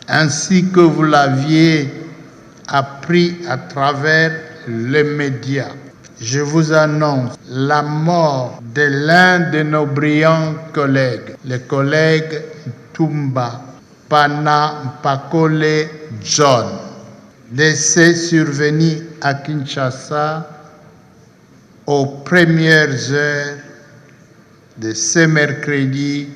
ainsi que vous l'aviez appris à travers les médias. Je vous annonce la mort de l'un de nos brillants collègues, le collègue Tumba Pana Mpakole John, décès survenu à Kinshasa aux premières heures de ce mercredi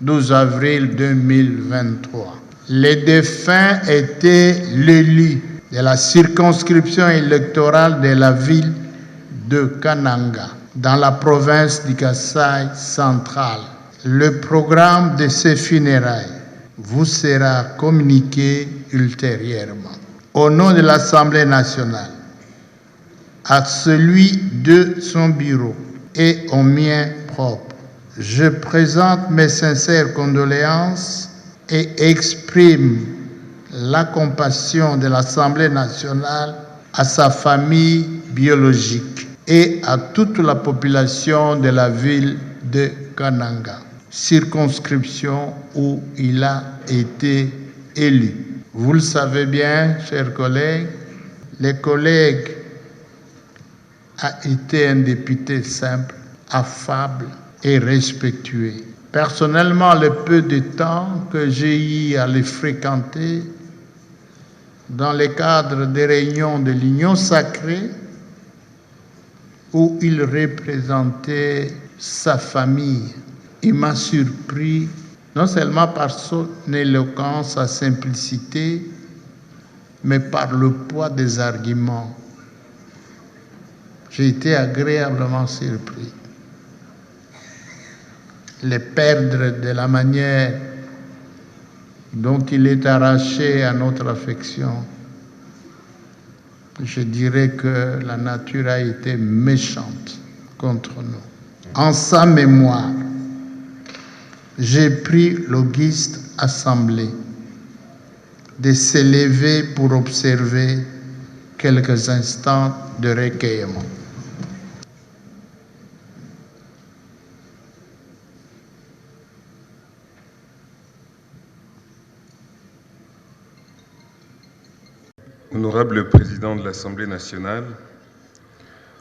12 avril 2023. Les défunts étaient l'élus de la circonscription électorale de la ville de Kananga, dans la province du Kasaï central. Le programme de ces funérailles vous sera communiqué ultérieurement. Au nom de l'Assemblée nationale, à celui de son bureau et au mien propre, je présente mes sincères condoléances et exprime la compassion de l'Assemblée nationale à sa famille biologique et à toute la population de la ville de Kananga, circonscription où il a été élu. Vous le savez bien, chers collègues, les collègues a été un député simple, affable et respectueux. Personnellement, le peu de temps que j'ai eu à les fréquenter dans le cadre des réunions de l'Union sacrée, où il représentait sa famille, il m'a surpris non seulement par son éloquence, sa simplicité, mais par le poids des arguments. J'ai été agréablement surpris. Les perdre de la manière dont il est arraché à notre affection, je dirais que la nature a été méchante contre nous. En sa mémoire, j'ai pris l'auguste assemblée de s'élever pour observer quelques instants de recueillement. Honorable Président de l'Assemblée nationale,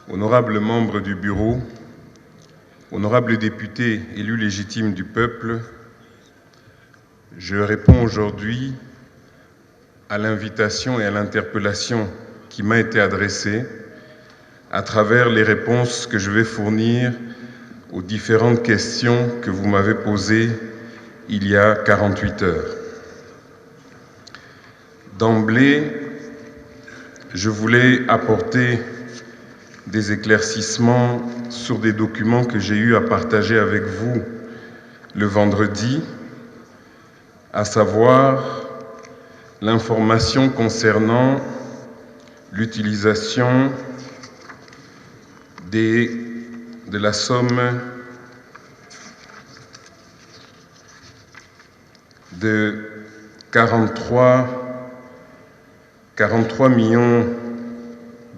honorables membres du Bureau, honorables députés élus légitimes du peuple, je réponds aujourd'hui à l'invitation et à l'interpellation qui m'a été adressée à travers les réponses que je vais fournir aux différentes questions que vous m'avez posées il y a 48 heures. D'emblée, je voulais apporter des éclaircissements sur des documents que j'ai eu à partager avec vous le vendredi, à savoir l'information concernant l'utilisation de la somme de 43 millions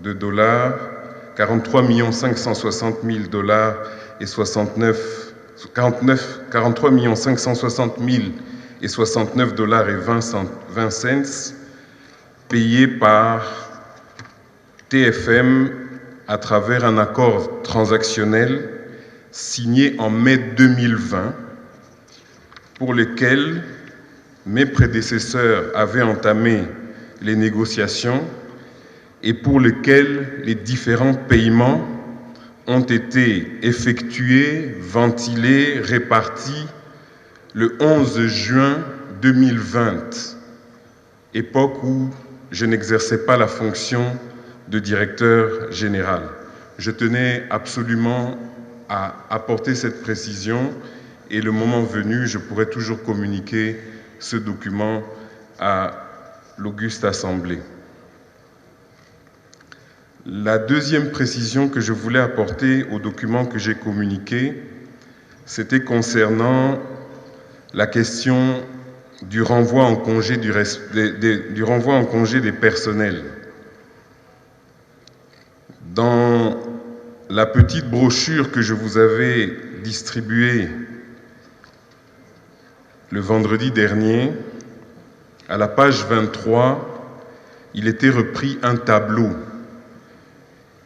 de dollars, 43 560 000 dollars et 43 560 000 et 69 dollars et 20 cents payés par TFM à travers un accord transactionnel signé en mai 2020 pour lequel mes prédécesseurs avaient entamé les négociations et pour lequel les différents paiements ont été effectués, ventilés, répartis le 11 juin 2020, époque où je n'exerçais pas la fonction de directeur général. Je tenais absolument à apporter cette précision et le moment venu, je pourrai toujours communiquer ce document à l'auguste assemblée. La deuxième précision que je voulais apporter au document que j'ai communiqué, c'était concernant la question du renvoi en congé des personnels. Dans la petite brochure que je vous avais distribuée le vendredi dernier, à la page 23, il était repris un tableau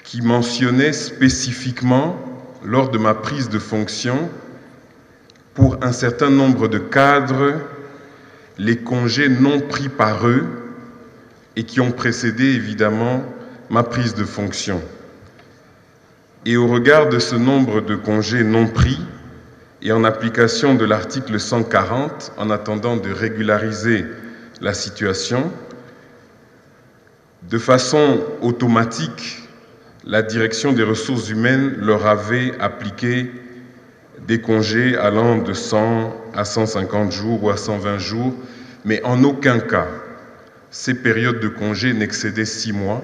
qui mentionnait spécifiquement, lors de ma prise de fonction, pour un certain nombre de cadres, les congés non pris par eux et qui ont précédé évidemment ma prise de fonction. Et au regard de ce nombre de congés non pris, et en application de l'article 140, en attendant de régulariser la situation, de façon automatique, la direction des ressources humaines leur avait appliqué des congés allant de 100 à 150 jours ou à 120 jours, mais en aucun cas, ces périodes de congés n'excédaient 6 mois,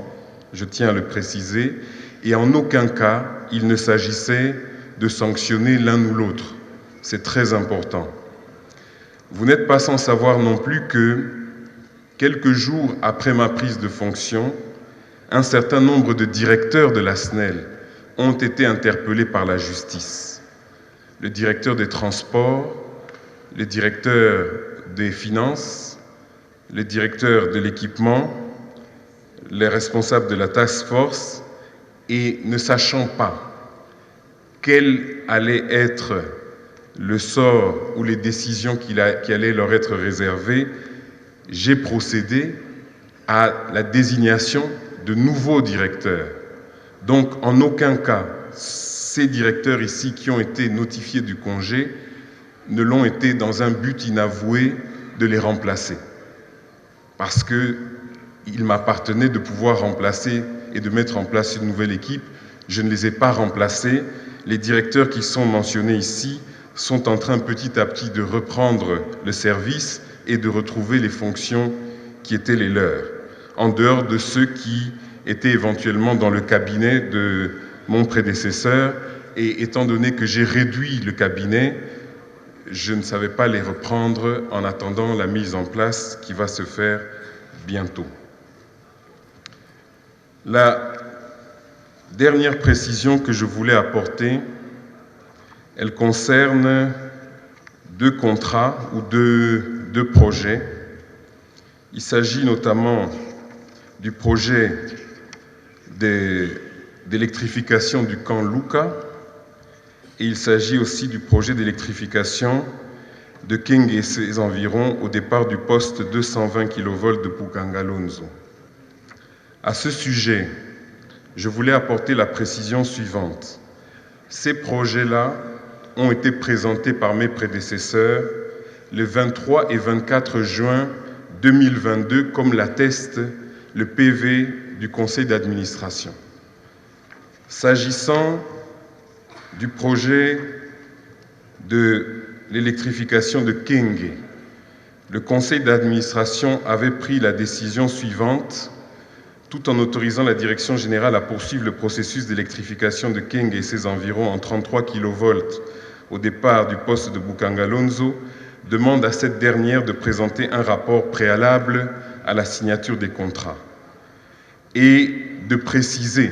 je tiens à le préciser, et en aucun cas, il ne s'agissait de sanctionner l'un ou l'autre. C'est très important. Vous n'êtes pas sans savoir non plus que, quelques jours après ma prise de fonction, un certain nombre de directeurs de la SNEL ont été interpellés par la justice. Le directeur des transports, le directeur des finances, le directeur de l'équipement, les responsables de la task force, et ne sachant pas quel allait être le sort ou les décisions qui allaient leur être réservées, j'ai procédé à la désignation de nouveaux directeurs. Donc, en aucun cas, ces directeurs ici qui ont été notifiés du congé ne l'ont été dans un but inavoué de les remplacer. Parce qu'il m'appartenait de pouvoir remplacer et de mettre en place une nouvelle équipe. Je ne les ai pas remplacés. Les directeurs qui sont mentionnés ici sont en train petit à petit de reprendre le service et de retrouver les fonctions qui étaient les leurs, en dehors de ceux qui étaient éventuellement dans le cabinet de mon prédécesseur. Et étant donné que j'ai réduit le cabinet, je ne savais pas les reprendre en attendant la mise en place qui va se faire bientôt. La dernière précision que je voulais apporter, elle concerne deux contrats ou deux projets. Il s'agit notamment du projet d'électrification du camp Luka et il s'agit aussi du projet d'électrification de King et ses environs au départ du poste 220 kV de Pukangalonzo. À ce sujet, je voulais apporter la précision suivante. Ces projets-là ont été présentés par mes prédécesseurs le 23 et 24 juin 2022, comme l'atteste le PV du conseil d'administration. S'agissant du projet de l'électrification de Kenge, le conseil d'administration avait pris la décision suivante, tout en autorisant la direction générale à poursuivre le processus d'électrification de Kenge et ses environs en 33 kV au départ du poste de Pukangalonzo, demande à cette dernière de présenter un rapport préalable à la signature des contrats et de préciser,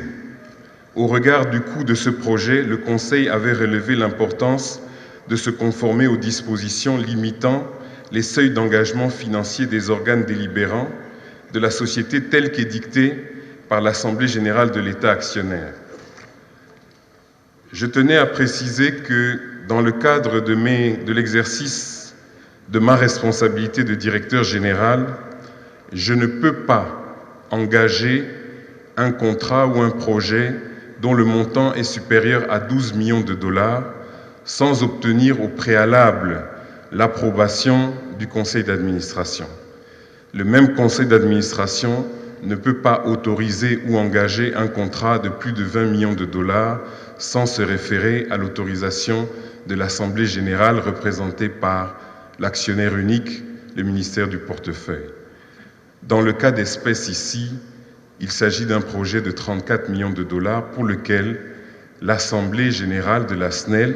au regard du coût de ce projet, le Conseil avait relevé l'importance de se conformer aux dispositions limitant les seuils d'engagement financier des organes délibérants de la société telle qu'édictée par l'Assemblée générale de l'État actionnaire. Je tenais à préciser que dans le cadre de l'exercice de ma responsabilité de directeur général, je ne peux pas engager un contrat ou un projet dont le montant est supérieur à 12 millions de dollars sans obtenir au préalable l'approbation du conseil d'administration. Le même conseil d'administration ne peut pas autoriser ou engager un contrat de plus de 20 millions de dollars sans se référer à l'autorisation de l'Assemblée générale représentée par l'actionnaire unique, le ministère du Portefeuille. Dans le cas d'espèce ici, il s'agit d'un projet de 34 millions de dollars pour lequel l'Assemblée générale de la SNEL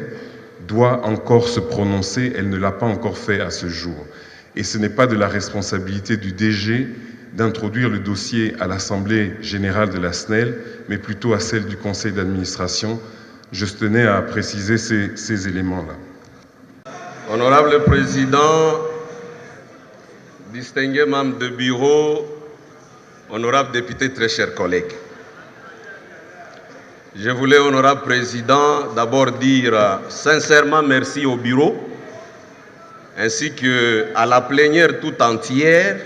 doit encore se prononcer. Elle ne l'a pas encore fait à ce jour. Et ce n'est pas de la responsabilité du DG d'introduire le dossier à l'Assemblée générale de la SNEL, mais plutôt à celle du conseil d'administration. Je tenais à préciser ces éléments-là. Honorable Président distingués membres de bureau, honorables députés, très chers collègues. Je voulais, honorable président, d'abord dire sincèrement merci au bureau, ainsi qu'à la plénière tout entière,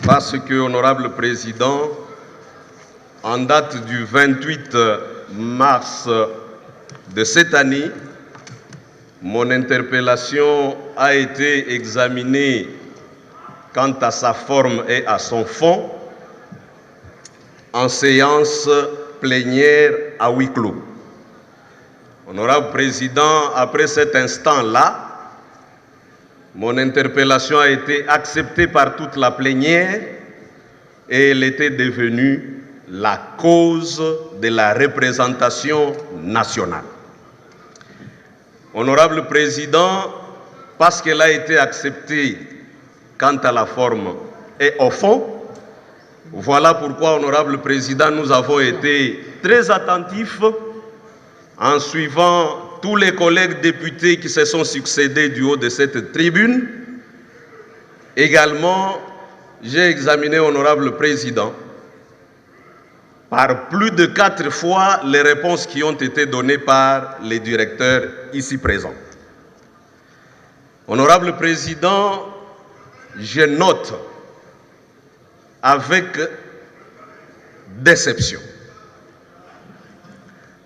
parce que, honorable président, en date du 28 mars de cette année, mon interpellation a été examinée quant à sa forme et à son fond en séance plénière à huis clos. Honorable président, après cet instant-là, mon interpellation a été acceptée par toute la plénière et elle était devenue la cause de la représentation nationale. Honorable président, parce qu'elle a été acceptée quant à la forme et au fond, voilà pourquoi, honorable président, nous avons été très attentifs en suivant tous les collègues députés qui se sont succédés du haut de cette tribune. Également, j'ai examiné, honorable président, par plus de 4 fois les réponses qui ont été données par les directeurs ici présents. Honorable président, je note avec déception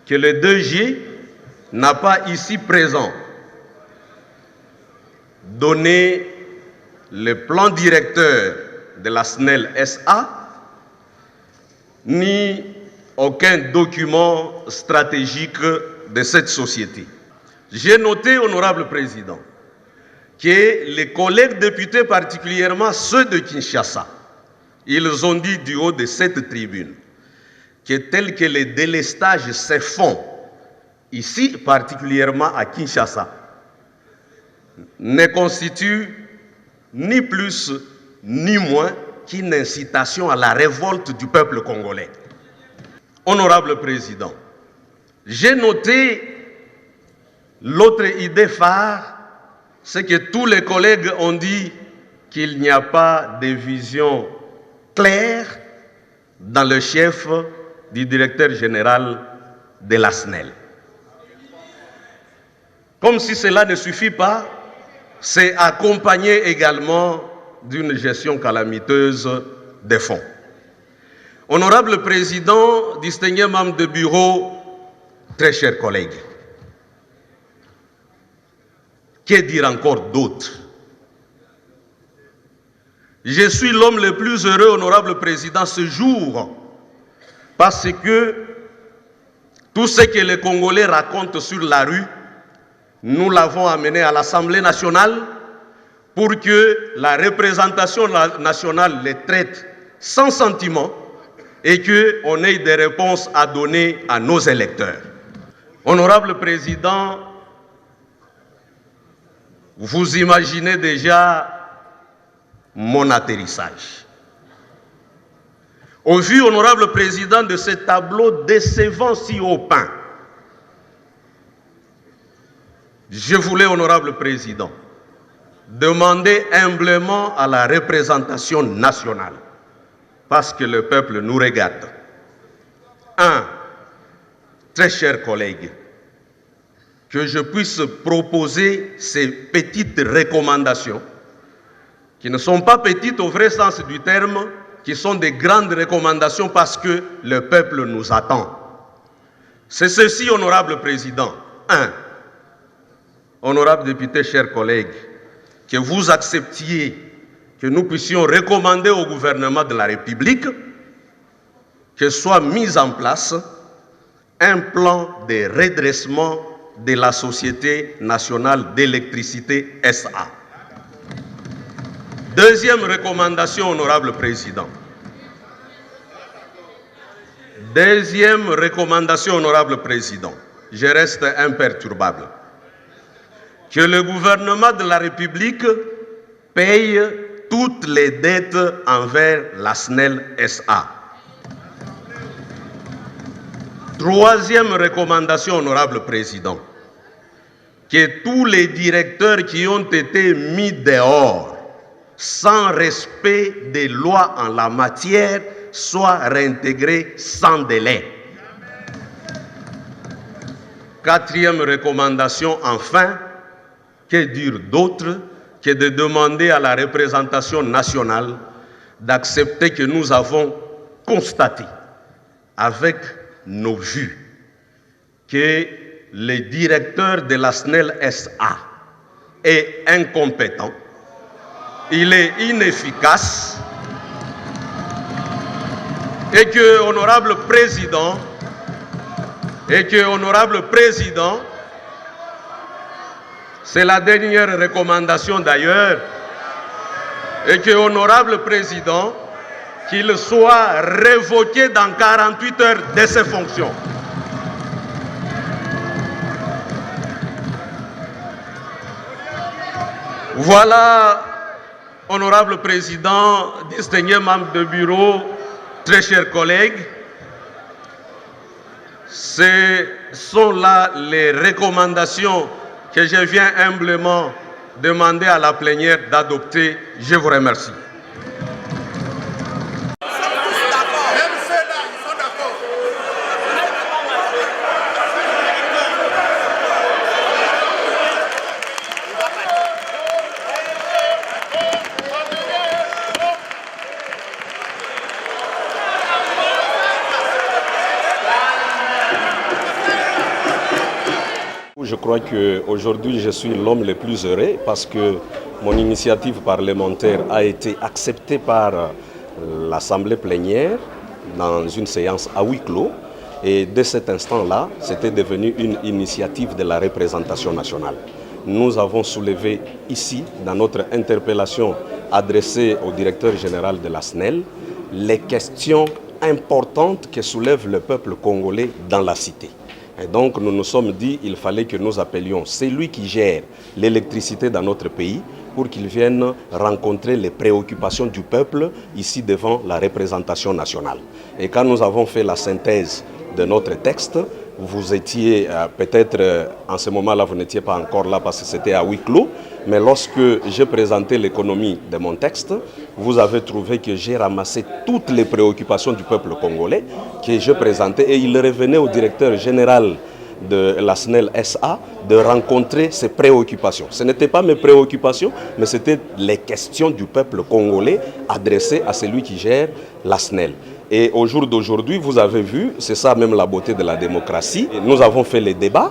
que le 2G n'a pas ici présent donné le plan directeur de la SNEL SA ni aucun document stratégique de cette société. J'ai noté, honorable président, que les collègues députés, particulièrement ceux de Kinshasa, ils ont dit du haut de cette tribune que tel que les délestages se font ici, particulièrement à Kinshasa, ne constituent ni plus ni moins qu'une incitation à la révolte du peuple congolais. Honorable président, j'ai noté l'autre idée phare, c'est que tous les collègues ont dit qu'il n'y a pas de vision claire dans le chef du directeur général de la SNEL. Comme si cela ne suffit pas, c'est accompagné également d'une gestion calamiteuse des fonds. Honorable président, distingués membres de bureau, très chers collègues, que dire encore d'autre? Je suis l'homme le plus heureux, honorable président, ce jour, parce que tout ce que les Congolais racontent sur la rue, nous l'avons amené à l'Assemblée nationale pour que la représentation nationale les traite sans sentiment et qu'on ait des réponses à donner à nos électeurs. Honorable président, vous imaginez déjà mon atterrissage. Au vu, honorable président, de ce tableau décevant si haut peint, je voulais, honorable président, demander humblement à la représentation nationale, parce que le peuple nous regarde. Très chers collègues, que je puisse proposer ces petites recommandations, qui ne sont pas petites au vrai sens du terme, qui sont des grandes recommandations parce que le peuple nous attend. C'est ceci, honorable président. Honorable député, chers collègues, que vous acceptiez que nous puissions recommander au gouvernement de la République que soit mis en place un plan de redressement de la Société nationale d'électricité SA. Deuxième recommandation, honorable président. Deuxième recommandation, honorable président. Je reste imperturbable. Que le gouvernement de la République paye toutes les dettes envers la SNEL SA. Troisième recommandation, honorable président. Que tous les directeurs qui ont été mis dehors sans respect des lois en la matière soit réintégré sans délai. Quatrième recommandation, enfin, que dire d'autre que de demander à la représentation nationale d'accepter que nous avons constaté avec nos vues que le directeur de la SNEL SA est incompétent, il est inefficace et que, honorable président, c'est la dernière recommandation d'ailleurs, et que, honorable président, qu'il soit révoqué dans 48 heures de ses fonctions. Voilà, honorable président, distingués membres de bureau, très chers collègues, ce sont là les recommandations que je viens humblement demander à la plénière d'adopter. Je vous remercie. Je crois qu'aujourd'hui, je suis l'homme le plus heureux parce que mon initiative parlementaire a été acceptée par l'Assemblée plénière dans une séance à huis clos. Et dès cet instant-là, c'était devenu une initiative de la représentation nationale. Nous avons soulevé ici, dans notre interpellation adressée au directeur général de la SNEL, les questions importantes que soulève le peuple congolais dans la cité. Et donc nous nous sommes dit qu'il fallait que nous appelions celui qui gère l'électricité dans notre pays pour qu'il vienne rencontrer les préoccupations du peuple ici devant la représentation nationale. Et quand nous avons fait la synthèse de notre texte, vous étiez peut-être en ce moment-là, vous n'étiez pas encore là parce que c'était à huis clos, mais lorsque j'ai présenté l'économie de mon texte, vous avez trouvé que j'ai ramassé toutes les préoccupations du peuple congolais que je présentais et il revenait au directeur général de la SNEL SA de rencontrer ses préoccupations. Ce n'étaient pas mes préoccupations, mais c'était les questions du peuple congolais adressées à celui qui gère la SNEL. Et au jour d'aujourd'hui, vous avez vu, c'est ça même la beauté de la démocratie. Nous avons fait les débats.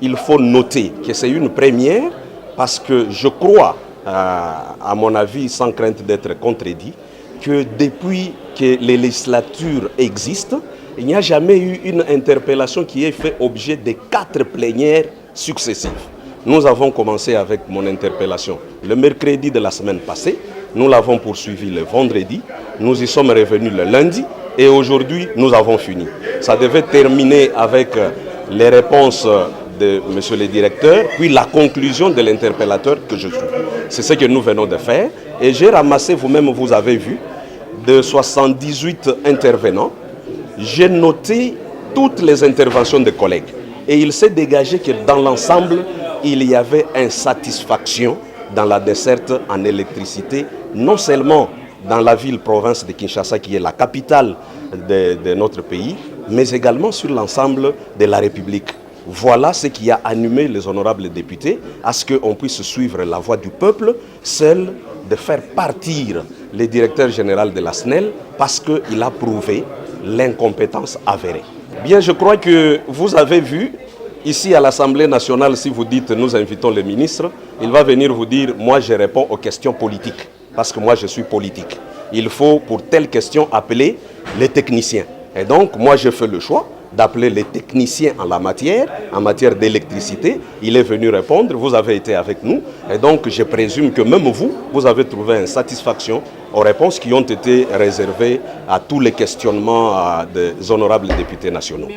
Il faut noter que c'est une première parce que je crois, à mon avis, sans crainte d'être contredit, que depuis que les législatures existent, il n'y a jamais eu une interpellation qui ait fait objet de 4 plénières successives. Nous avons commencé avec mon interpellation le mercredi de la semaine passée. Nous l'avons poursuivi le vendredi. Nous y sommes revenus le lundi. Et aujourd'hui, nous avons fini. Ça devait terminer avec les réponses de monsieur le directeur, puis la conclusion de l'interpellateur que je suis. C'est ce que nous venons de faire. Et j'ai ramassé, vous-même vous avez vu, de 78 intervenants. J'ai noté toutes les interventions des collègues. Et il s'est dégagé que dans l'ensemble, il y avait insatisfaction dans la desserte en électricité, non seulement dans la ville-province de Kinshasa, qui est la capitale de notre pays, mais également sur l'ensemble de la République. Voilà ce qui a animé les honorables députés à ce qu'on puisse suivre la voix du peuple, celle de faire partir le directeur général de la SNEL parce qu'il a prouvé l'incompétence avérée. Bien, je crois que vous avez vu, ici à l'Assemblée nationale, si vous dites nous invitons le ministre, il va venir vous dire moi je réponds aux questions politiques, parce que moi je suis politique. Il faut pour telle question appeler les techniciens. Et donc moi je fais le choix d'appeler les techniciens en matière d'électricité. Il est venu répondre, vous avez été avec nous. Et donc je présume que même vous avez trouvé une satisfaction aux réponses qui ont été réservées à tous les questionnements des honorables députés nationaux.